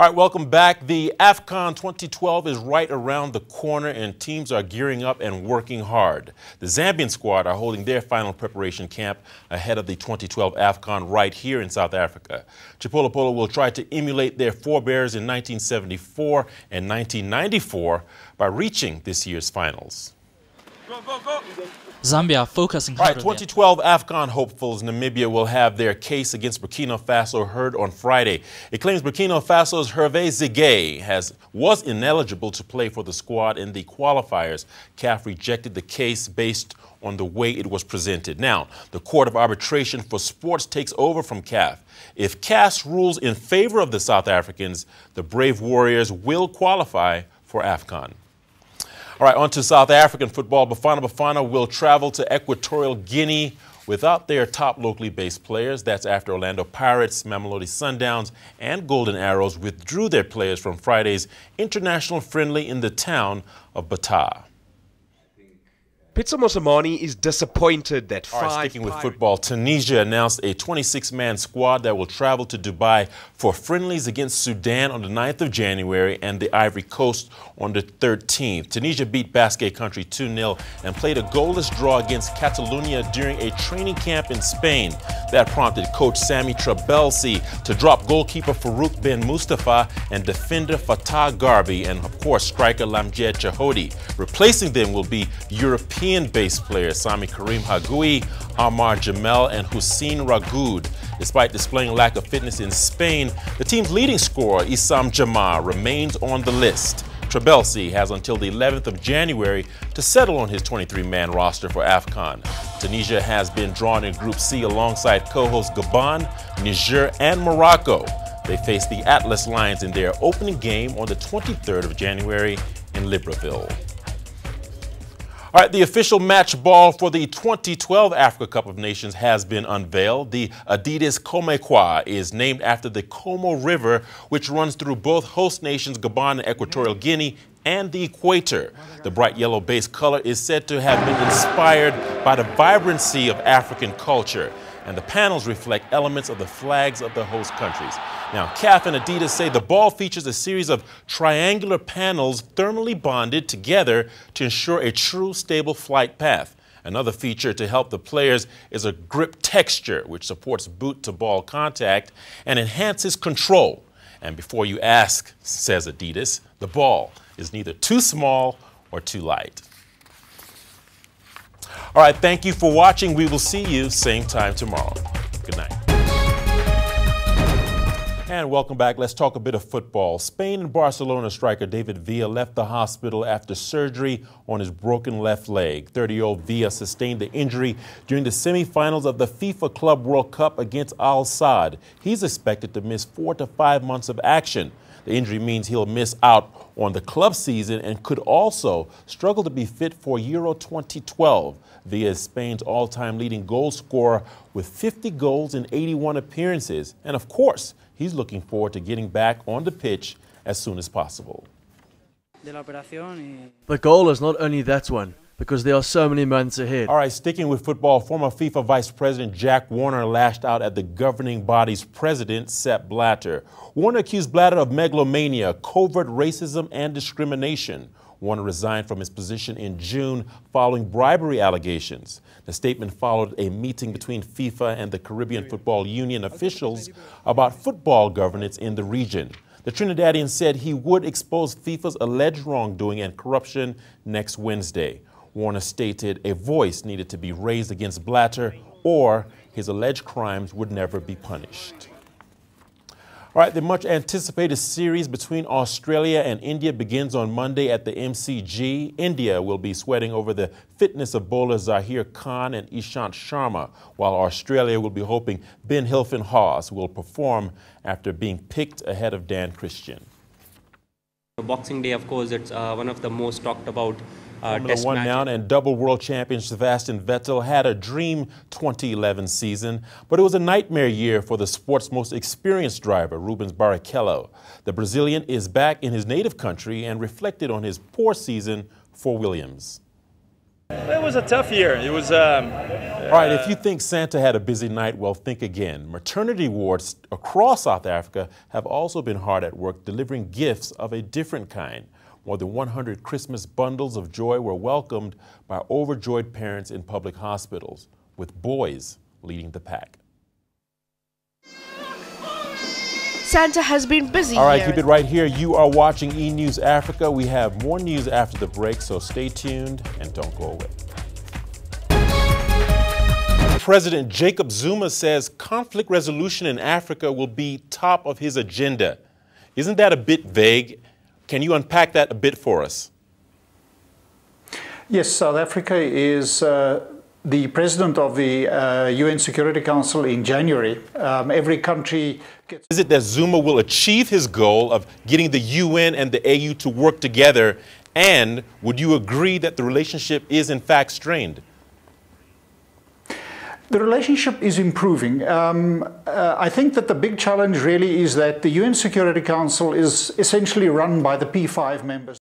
All right, welcome back. The AFCON 2012 is right around the corner and teams are gearing up and working hard. The Zambian squad are holding their final preparation camp ahead of the 2012 AFCON right here in South Africa. Chipolopolo will try to emulate their forebears in 1974 and 1994 by reaching this year's finals. Go, go, go. Zambia focusing All hard. right, 2012 AFCON hopefuls Namibia will have their case against Burkina Faso heard on Friday. It claims Burkina Faso's Hervé Ziguet was ineligible to play for the squad in the qualifiers. CAF rejected the case based on the way it was presented. Now, the Court of Arbitration for Sports takes over from CAF. If CAF rules in favor of the South Africans, the Brave Warriors will qualify for AFCON. All right, on to South African football. Bafana Bafana will travel to Equatorial Guinea without their top locally based players. That's after Orlando Pirates, Mamelodi Sundowns, and Golden Arrows withdrew their players from Friday's international friendly in the town of Bata. Pitso Mosimane is disappointed that Sticking with football, Tunisia announced a 26-man squad that will travel to Dubai for friendlies against Sudan on the 9th of January and the Ivory Coast on the 13th. Tunisia beat Basque Country 2-0 and played a goalless draw against Catalonia during a training camp in Spain. That prompted coach Sami Trabelsi to drop goalkeeper Farouk Ben Mustafa and defender Fatah Garbi and, of course, striker Lamjed Chahodi. Replacing them will be European-based players Sami Karim Hagui, Amar Jamel, and Hussein Ragoud. Despite displaying lack of fitness in Spain, the team's leading scorer, Issam Jamar, remains on the list. Trabelsi has until the 11th of January to settle on his 23-man roster for AFCON. Tunisia has been drawn in Group C alongside co-hosts Gabon, Niger, and Morocco. They face the Atlas Lions in their opening game on the 23rd of January in Libreville. All right, the official match ball for the 2012 Africa Cup of Nations has been unveiled. The Adidas Comecqua is named after the Como River, which runs through both host nations Gabon and Equatorial Guinea and the equator. The bright yellow base color is said to have been inspired by the vibrancy of African culture, and the panels reflect elements of the flags of the host countries. Now, CAF and Adidas say the ball features a series of triangular panels thermally bonded together to ensure a true stable flight path. Another feature to help the players is a grip texture, which supports boot-to-ball contact and enhances control. And before you ask, says Adidas, the ball is neither too small or too light. All right, thank you for watching. We will see you same time tomorrow. Good night. And welcome back. Let's talk a bit of football. Spain and Barcelona striker David Villa left the hospital after surgery on his broken left leg. 30-year-old Villa sustained the injury during the semifinals of the FIFA Club World Cup against Al Sadd. He's expected to miss 4 to 5 months of action. The injury means he'll miss out on the club season and could also struggle to be fit for Euro 2012. Villa is Spain's all-time leading goal scorer with 50 goals in 81 appearances. And of course, he's looking forward to getting back on the pitch as soon as possible. The goal is not only that one, because there are so many months ahead. All right, sticking with football, former FIFA Vice President Jack Warner lashed out at the governing body's president, Sepp Blatter. Warner accused Blatter of megalomania, covert racism, and discrimination. Warner resigned from his position in June following bribery allegations. The statement followed a meeting between FIFA and the Caribbean Football Union officials about football governance in the region. The Trinidadian said he would expose FIFA's alleged wrongdoing and corruption next Wednesday. Warner stated a voice needed to be raised against Blatter or his alleged crimes would never be punished. All right, the much anticipated series between Australia and India begins on Monday at the MCG. India will be sweating over the fitness of bowlers Zahir Khan and Ishant Sharma, while Australia will be hoping Ben Hilton-Haas will perform after being picked ahead of Dan Christian. Boxing Day, of course, it's one of the most talked about Formula One now, and double world champion Sebastian Vettel had a dream 2011 season, but it was a nightmare year for the sport's most experienced driver, Rubens Barrichello. The Brazilian is back in his native country and reflected on his poor season for Williams. It was a tough year. It was. All right, if you think Santa had a busy night, well, think again. Maternity wards across South Africa have also been hard at work delivering gifts of a different kind. More than 100 Christmas bundles of joy were welcomed by overjoyed parents in public hospitals, with boys leading the pack. Santa has been busy. All right, here. keep it right here. You are watching E! News Africa. We have more news after the break, so stay tuned and don't go away. President Jacob Zuma says conflict resolution in Africa will be top of his agenda. Isn't that a bit vague? Can you unpack that a bit for us? Yes, South Africa is the president of the UN Security Council in January. Every country gets... Is it that Zuma will achieve his goal of getting the UN and the AU to work together? And would you agree that the relationship is in fact strained? The relationship is improving. I think that the big challenge really is that the UN Security Council is essentially run by the P5 members.